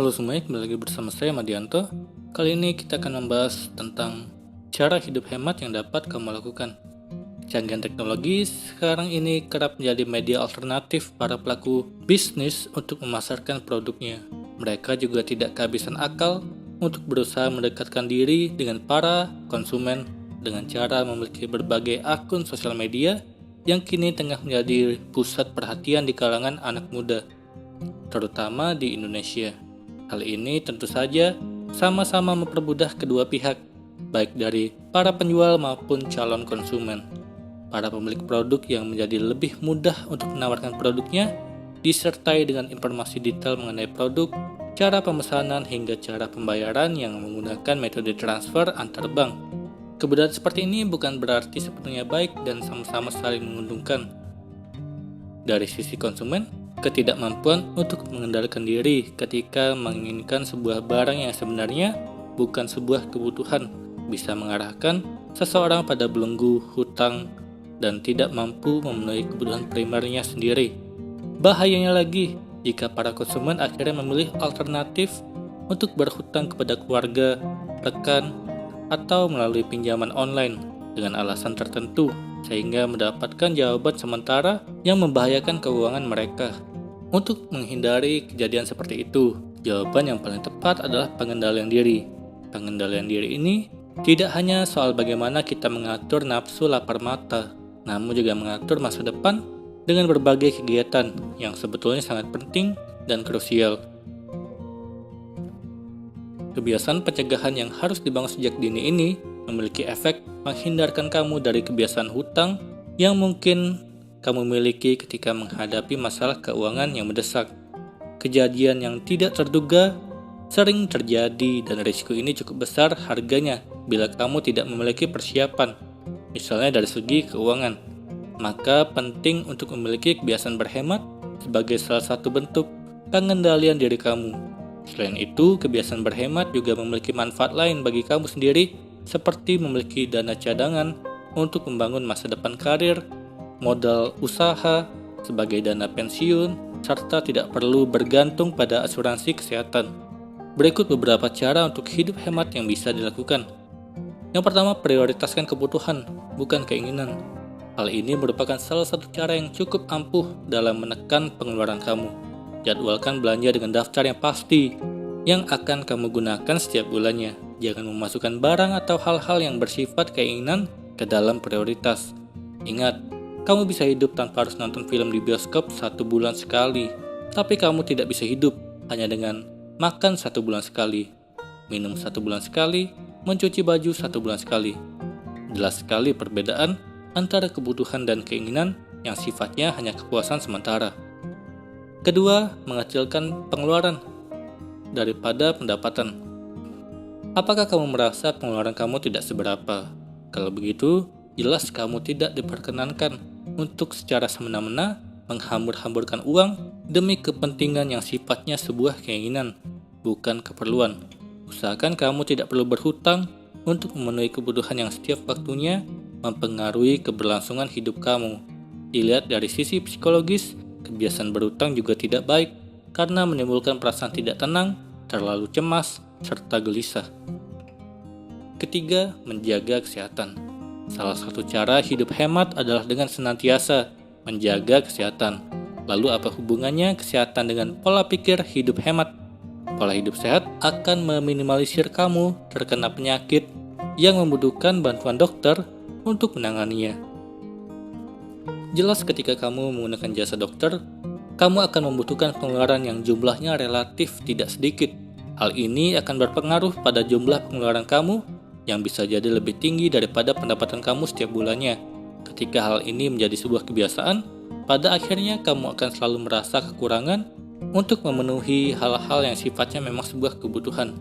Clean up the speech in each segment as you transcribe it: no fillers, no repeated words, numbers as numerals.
Halo semuanya, kembali lagi bersama saya Madianto. Kali ini kita akan membahas tentang cara hidup hemat yang dapat kamu lakukan. Kecanggihan teknologi sekarang ini kerap menjadi media alternatif para pelaku bisnis untuk memasarkan produknya. Mereka juga tidak kehabisan akal untuk berusaha mendekatkan diri dengan para konsumen dengan cara memiliki berbagai akun sosial media yang kini tengah menjadi pusat perhatian di kalangan anak muda, terutama di Indonesia. Hal ini tentu saja sama-sama mempermudah kedua pihak, baik dari para penjual maupun calon konsumen. Para pemilik produk yang menjadi lebih mudah untuk menawarkan produknya, disertai dengan informasi detail mengenai produk, cara pemesanan hingga cara pembayaran yang menggunakan metode transfer antar bank. Keberadaan seperti ini bukan berarti sepenuhnya baik dan sama-sama saling menguntungkan. Dari sisi konsumen, ketidakmampuan untuk mengendalikan diri ketika menginginkan sebuah barang yang sebenarnya bukan sebuah kebutuhan bisa mengarahkan seseorang pada belenggu hutang dan tidak mampu memenuhi kebutuhan primernya sendiri. Bahayanya lagi jika para konsumen akhirnya memilih alternatif untuk berhutang kepada keluarga, rekan, atau melalui pinjaman online dengan alasan tertentu sehingga mendapatkan jawaban sementara yang membahayakan keuangan mereka. Untuk menghindari kejadian seperti itu, jawaban yang paling tepat adalah pengendalian diri. Pengendalian diri ini tidak hanya soal bagaimana kita mengatur nafsu lapar mata, namun juga mengatur masa depan dengan berbagai kegiatan yang sebetulnya sangat penting dan krusial. Kebiasaan pencegahan yang harus dibangun sejak dini ini memiliki efek menghindarkan kamu dari kebiasaan hutang yang mungkin kamu miliki ketika menghadapi masalah keuangan yang mendesak. Kejadian yang tidak terduga sering terjadi dan risiko ini cukup besar harganya bila kamu tidak memiliki persiapan, misalnya dari segi keuangan. Maka penting untuk memiliki kebiasaan berhemat sebagai salah satu bentuk pengendalian diri kamu. Selain itu, kebiasaan berhemat juga memiliki manfaat lain bagi kamu sendiri, seperti memiliki dana cadangan untuk membangun masa depan karir, modal usaha, sebagai dana pensiun, serta tidak perlu bergantung pada asuransi kesehatan. Berikut beberapa cara untuk hidup hemat yang bisa dilakukan. Yang pertama, prioritaskan kebutuhan, bukan keinginan. Hal ini merupakan salah satu cara yang cukup ampuh dalam menekan pengeluaran kamu. Jadwalkan belanja dengan daftar yang pasti, yang akan kamu gunakan setiap bulannya. Jangan memasukkan barang atau hal-hal yang bersifat keinginan ke dalam prioritas. Ingat, kamu bisa hidup tanpa harus nonton film di bioskop 1 bulan sekali. Tapi kamu tidak bisa hidup hanya dengan makan 1 bulan sekali, minum 1 bulan sekali, mencuci baju 1 bulan sekali. Jelas sekali perbedaan antara kebutuhan dan keinginan yang sifatnya hanya kepuasan sementara. Kedua, mengecilkan pengeluaran daripada pendapatan. Apakah kamu merasa pengeluaran kamu tidak seberapa? Kalau begitu, jelas kamu tidak diperkenankan untuk secara semena-mena menghambur-hamburkan uang demi kepentingan yang sifatnya sebuah keinginan, bukan keperluan. Usahakan kamu tidak perlu berhutang untuk memenuhi kebutuhan yang setiap waktunya mempengaruhi keberlangsungan hidup kamu. Dilihat dari sisi psikologis, kebiasaan berhutang juga tidak baik karena menimbulkan perasaan tidak tenang, terlalu cemas, serta gelisah. Ketiga, menjaga kesehatan. Salah satu cara hidup hemat adalah dengan senantiasa menjaga kesehatan. Lalu apa hubungannya kesehatan dengan pola pikir hidup hemat? Pola hidup sehat akan meminimalisir kamu terkena penyakit yang membutuhkan bantuan dokter untuk menanganinya. Jelas ketika kamu menggunakan jasa dokter, kamu akan membutuhkan pengeluaran yang jumlahnya relatif tidak sedikit. Hal ini akan berpengaruh pada jumlah pengeluaran kamu yang bisa jadi lebih tinggi daripada pendapatan kamu setiap bulannya. Ketika hal ini menjadi sebuah kebiasaan, pada akhirnya kamu akan selalu merasa kekurangan untuk memenuhi hal-hal yang sifatnya memang sebuah kebutuhan.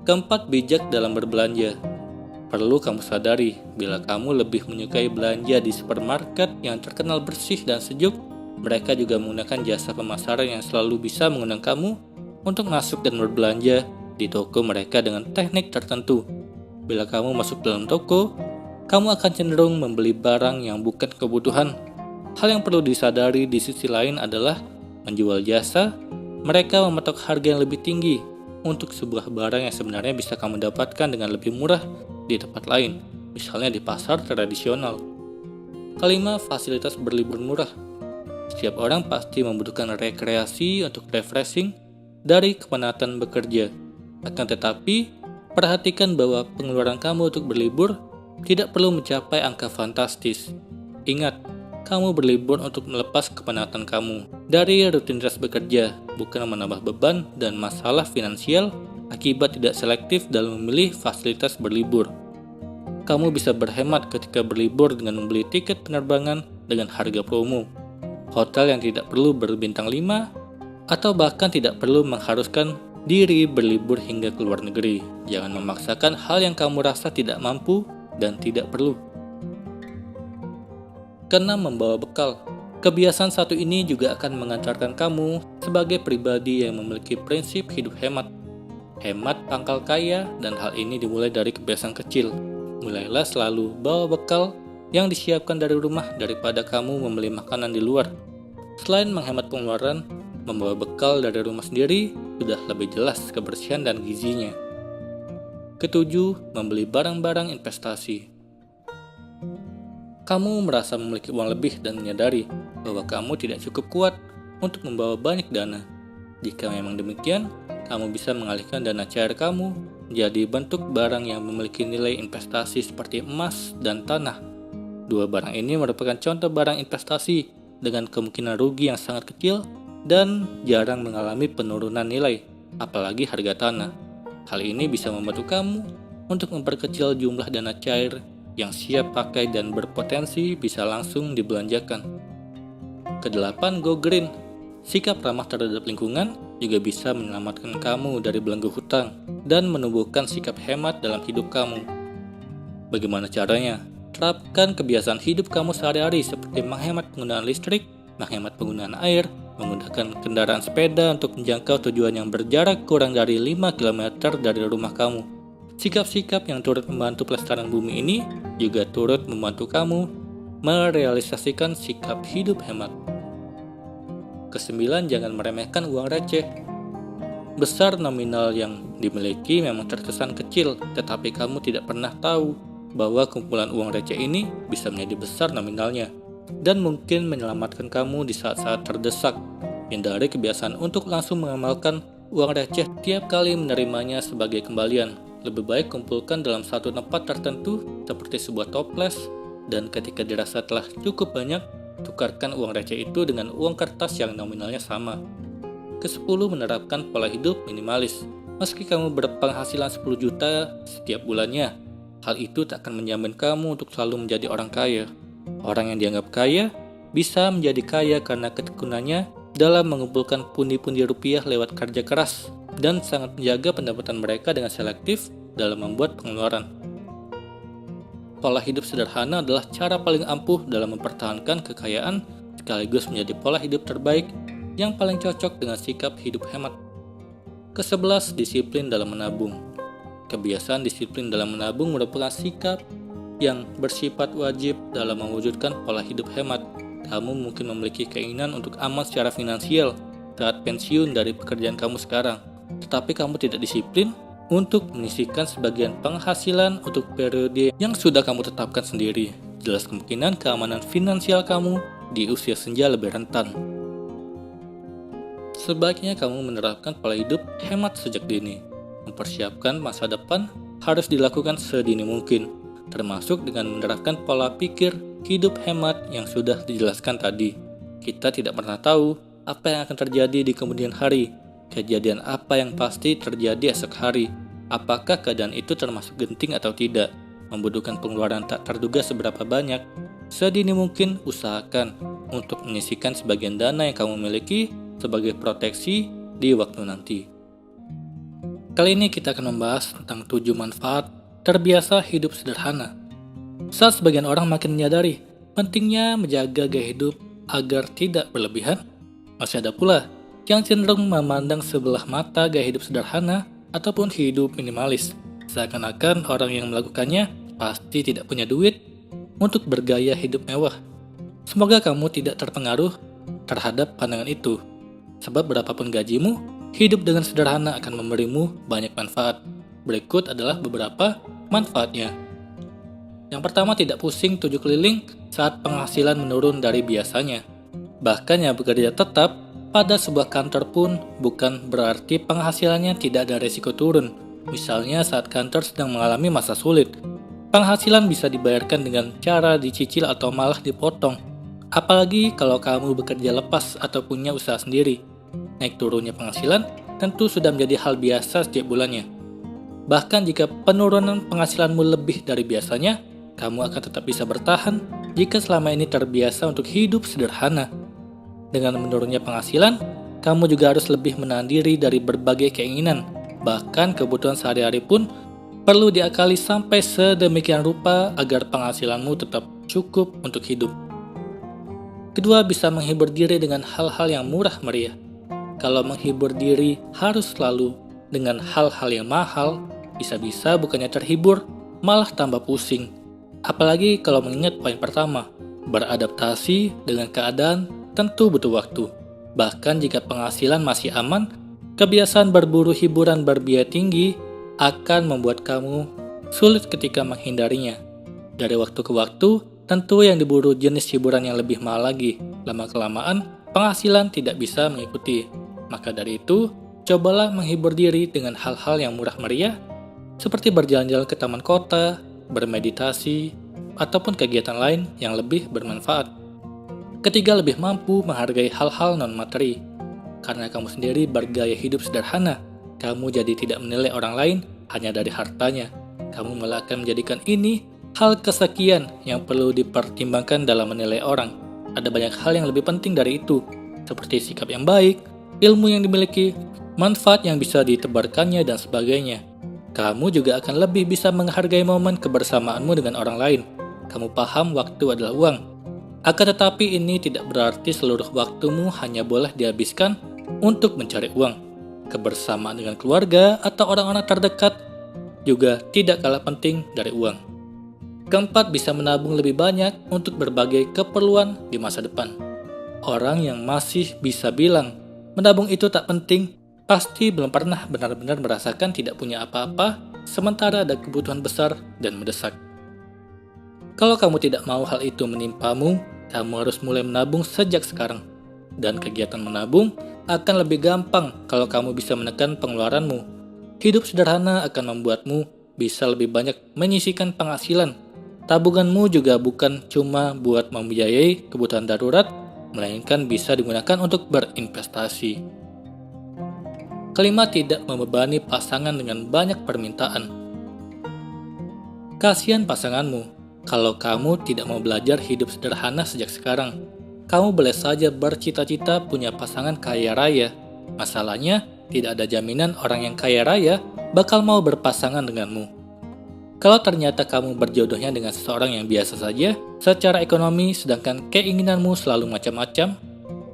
Keempat, bijak dalam berbelanja. Perlu kamu sadari, bila kamu lebih menyukai belanja di supermarket yang terkenal bersih dan sejuk, mereka juga menggunakan jasa pemasaran yang selalu bisa mengundang kamu untuk masuk dan berbelanja di toko mereka dengan teknik tertentu. Bila kamu masuk dalam toko, kamu akan cenderung membeli barang yang bukan kebutuhan. Hal yang perlu disadari di sisi lain adalah menjual jasa Mereka mematok harga yang lebih tinggi untuk sebuah barang yang sebenarnya bisa kamu dapatkan dengan lebih murah di tempat lain, misalnya di pasar tradisional. Kelima, fasilitas berlibur murah. Setiap orang pasti membutuhkan rekreasi untuk refreshing dari kepenatan bekerja. Akan tetapi, perhatikan bahwa pengeluaran kamu untuk berlibur tidak perlu mencapai angka fantastis. Ingat, kamu berlibur untuk melepas kepenatan kamu dari rutinitas bekerja, bukan menambah beban dan masalah finansial akibat tidak selektif dalam memilih fasilitas berlibur. Kamu bisa berhemat ketika berlibur dengan membeli tiket penerbangan dengan harga promo, hotel yang tidak perlu berbintang 5, atau bahkan tidak perlu mengharuskan diri berlibur hingga ke luar negeri. Jangan memaksakan hal yang kamu rasa tidak mampu dan tidak perlu. Keenam, membawa bekal. Kebiasaan satu ini juga akan mengantarkan kamu sebagai pribadi yang memiliki prinsip hidup hemat. Hemat pangkal kaya, dan hal ini dimulai dari kebiasaan kecil. Mulailah selalu bawa bekal yang disiapkan dari rumah daripada kamu membeli makanan di luar. Selain menghemat pengeluaran, membawa bekal dari rumah sendiri sudah lebih jelas kebersihan dan gizinya. Ketujuh, membeli barang-barang investasi. Kamu merasa memiliki uang lebih dan menyadari bahwa kamu tidak cukup kuat untuk membawa banyak dana. Jika memang demikian, kamu bisa mengalihkan dana cair kamu menjadi bentuk barang yang memiliki nilai investasi seperti emas dan tanah. Dua barang ini merupakan contoh barang investasi dengan kemungkinan rugi yang sangat kecil dan jarang mengalami penurunan nilai, apalagi harga tanah. Hal ini bisa membantu kamu untuk memperkecil jumlah dana cair yang siap pakai dan berpotensi bisa langsung dibelanjakan. Kedelapan, go green. Sikap ramah terhadap lingkungan juga bisa menyelamatkan kamu dari belenggu hutang dan menumbuhkan sikap hemat dalam hidup kamu. Bagaimana caranya? Terapkan kebiasaan hidup kamu sehari-hari seperti menghemat penggunaan listrik, menghemat penggunaan air, menggunakan kendaraan sepeda untuk menjangkau tujuan yang berjarak kurang dari 5 km dari rumah kamu. Sikap-sikap yang turut membantu pelestarian bumi ini juga turut membantu kamu merealisasikan sikap hidup hemat. Kesembilan, jangan meremehkan uang receh. Besar nominal yang dimiliki memang terkesan kecil, tetapi kamu tidak pernah tahu bahwa kumpulan uang receh ini bisa menjadi besar nominalnya dan mungkin menyelamatkan kamu di saat-saat terdesak. Hindari kebiasaan untuk langsung mengamalkan uang receh tiap kali menerimanya sebagai kembalian. Lebih baik kumpulkan dalam satu tempat tertentu seperti sebuah toples, dan ketika dirasa telah cukup banyak, tukarkan uang receh itu dengan uang kertas yang nominalnya sama. Ke-10, menerapkan pola hidup minimalis. Meski kamu berpenghasilan 10 juta setiap bulannya, hal itu tak akan menjamin kamu untuk selalu menjadi orang kaya. Orang yang dianggap kaya bisa menjadi kaya karena ketekunannya dalam mengumpulkan pundi-pundi rupiah lewat kerja keras dan sangat menjaga pendapatan mereka dengan selektif dalam membuat pengeluaran. Pola hidup sederhana adalah cara paling ampuh dalam mempertahankan kekayaan sekaligus menjadi pola hidup terbaik yang paling cocok dengan sikap hidup hemat. Ke-11, disiplin dalam menabung. Kebiasaan disiplin dalam menabung merupakan sikap yang bersifat wajib dalam mewujudkan pola hidup hemat. Kamu mungkin memiliki keinginan untuk aman secara finansial saat pensiun dari pekerjaan kamu sekarang, tetapi kamu tidak disiplin untuk menyisihkan sebagian penghasilan untuk periode yang sudah kamu tetapkan sendiri. Jelas kemungkinan keamanan finansial kamu di usia senja lebih rentan. Sebaiknya kamu menerapkan pola hidup hemat sejak dini. Mempersiapkan masa depan harus dilakukan sedini mungkin, termasuk dengan menerapkan pola pikir hidup hemat yang sudah dijelaskan tadi. Kita tidak pernah tahu apa yang akan terjadi di kemudian hari. Kejadian apa yang pasti terjadi esok hari? Apakah keadaan itu termasuk genting atau tidak? Membutuhkan pengeluaran tak terduga seberapa banyak? Sedini mungkin usahakan untuk menyisihkan sebagian dana yang kamu miliki sebagai proteksi di waktu nanti. Kali ini kita akan membahas tentang 7 manfaat terbiasa hidup sederhana. Saat sebagian orang makin menyadari pentingnya menjaga gaya hidup agar tidak berlebihan, masih ada pula yang cenderung memandang sebelah mata gaya hidup sederhana ataupun hidup minimalis. Seakan-akan orang yang melakukannya pasti tidak punya duit untuk bergaya hidup mewah. Semoga kamu tidak terpengaruh terhadap pandangan itu. Sebab berapapun gajimu, hidup dengan sederhana akan memberimu banyak manfaat. Berikut adalah beberapa manfaatnya. Yang pertama, tidak pusing tujuh keliling saat penghasilan menurun dari biasanya. Bahkan yang bekerja tetap pada sebuah kantor pun bukan berarti penghasilannya tidak ada resiko turun. Misalnya saat kantor sedang mengalami masa sulit, penghasilan bisa dibayarkan dengan cara dicicil atau malah dipotong. Apalagi kalau kamu bekerja lepas atau punya usaha sendiri. Naik turunnya penghasilan tentu sudah menjadi hal biasa setiap bulannya. Bahkan jika penurunan penghasilanmu lebih dari biasanya, kamu akan tetap bisa bertahan jika selama ini terbiasa untuk hidup sederhana. Dengan menurunnya penghasilan, kamu juga harus lebih menahan diri dari berbagai keinginan. Bahkan kebutuhan sehari-hari pun perlu diakali sampai sedemikian rupa agar penghasilanmu tetap cukup untuk hidup. Kedua, bisa menghibur diri dengan hal-hal yang murah meriah. Kalau menghibur diri harus selalu dengan hal-hal yang mahal, bisa-bisa bukannya terhibur, malah tambah pusing. Apalagi kalau mengingat poin pertama, beradaptasi dengan keadaan tentu butuh waktu. Bahkan jika penghasilan masih aman, kebiasaan berburu hiburan berbiaya tinggi akan membuat kamu sulit ketika menghindarinya. Dari waktu ke waktu, tentu yang diburu jenis hiburan yang lebih mahal lagi. Lama-kelamaan, penghasilan tidak bisa mengikuti. Maka dari itu, cobalah menghibur diri dengan hal-hal yang murah meriah, seperti berjalan-jalan ke taman kota, bermeditasi, ataupun kegiatan lain yang lebih bermanfaat. Ketiga, lebih mampu menghargai hal-hal non-materi. Karena kamu sendiri bergaya hidup sederhana, kamu jadi tidak menilai orang lain hanya dari hartanya. Kamu malah akan menjadikan ini hal kesekian yang perlu dipertimbangkan dalam menilai orang. Ada banyak hal yang lebih penting dari itu, seperti sikap yang baik, ilmu yang dimiliki, manfaat yang bisa ditebarkannya, dan sebagainya. Kamu juga akan lebih bisa menghargai momen kebersamaanmu dengan orang lain. Kamu paham waktu adalah uang. Akan tetapi ini tidak berarti seluruh waktumu hanya boleh dihabiskan untuk mencari uang. Kebersamaan dengan keluarga atau orang-orang terdekat juga tidak kalah penting dari uang. Keempat, bisa menabung lebih banyak untuk berbagai keperluan di masa depan. Orang yang masih bisa bilang menabung itu tak penting, pasti belum pernah benar-benar merasakan tidak punya apa-apa, sementara ada kebutuhan besar dan mendesak. Kalau kamu tidak mau hal itu menimpamu, kamu harus mulai menabung sejak sekarang. Dan kegiatan menabung akan lebih gampang kalau kamu bisa menekan pengeluaranmu. Hidup sederhana akan membuatmu bisa lebih banyak menyisihkan penghasilan. Tabunganmu juga bukan cuma buat membiayai kebutuhan darurat, melainkan bisa digunakan untuk berinvestasi. Kelima, tidak membebani pasangan dengan banyak permintaan. Kasihan pasanganmu kalau kamu tidak mau belajar hidup sederhana sejak sekarang. Kamu boleh saja bercita-cita punya pasangan kaya raya. Masalahnya, tidak ada jaminan orang yang kaya raya bakal mau berpasangan denganmu. Kalau ternyata kamu berjodohnya dengan seseorang yang biasa saja secara ekonomi, sedangkan keinginanmu selalu macam-macam,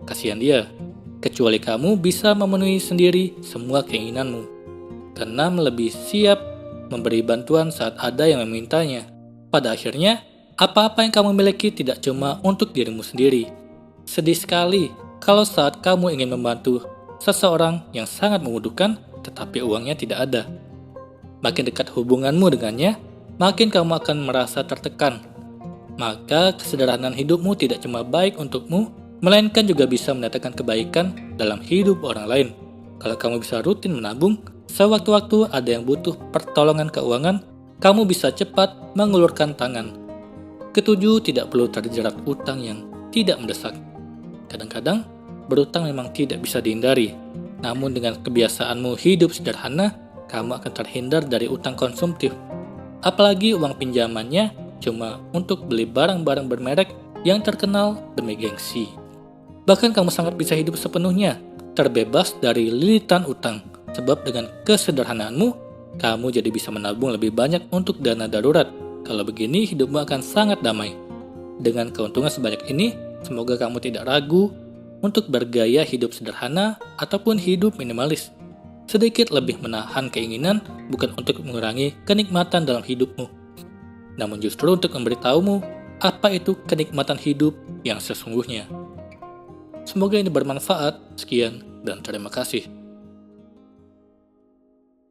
kasihan dia. Kecuali kamu bisa memenuhi sendiri semua keinginanmu. Karena lebih siap memberi bantuan saat ada yang memintanya. Pada akhirnya, apa-apa yang kamu miliki tidak cuma untuk dirimu sendiri. Sedih sekali kalau saat kamu ingin membantu seseorang yang sangat membutuhkan, tetapi uangnya tidak ada. Makin dekat hubunganmu dengannya, makin kamu akan merasa tertekan. Maka kesederhanaan hidupmu tidak cuma baik untukmu, melainkan juga bisa mendatangkan kebaikan dalam hidup orang lain. Kalau kamu bisa rutin menabung, sewaktu-waktu ada yang butuh pertolongan keuangan, kamu bisa cepat mengulurkan tangan. Ketujuh, tidak perlu terjerat utang yang tidak mendesak. Kadang-kadang, berutang memang tidak bisa dihindari. Namun dengan kebiasaanmu hidup sederhana, kamu akan terhindar dari utang konsumtif. Apalagi uang pinjamannya cuma untuk beli barang-barang bermerek yang terkenal demi gengsi. Bahkan kamu sangat bisa hidup sepenuhnya, terbebas dari lilitan utang. Sebab dengan kesederhanaanmu, kamu jadi bisa menabung lebih banyak untuk dana darurat. Kalau begini, hidupmu akan sangat damai. Dengan keuntungan sebanyak ini, semoga kamu tidak ragu untuk bergaya hidup sederhana ataupun hidup minimalis. Sedikit lebih menahan keinginan bukan untuk mengurangi kenikmatan dalam hidupmu, namun justru untuk memberitahumu apa itu kenikmatan hidup yang sesungguhnya. Semoga ini bermanfaat. Sekian dan terima kasih.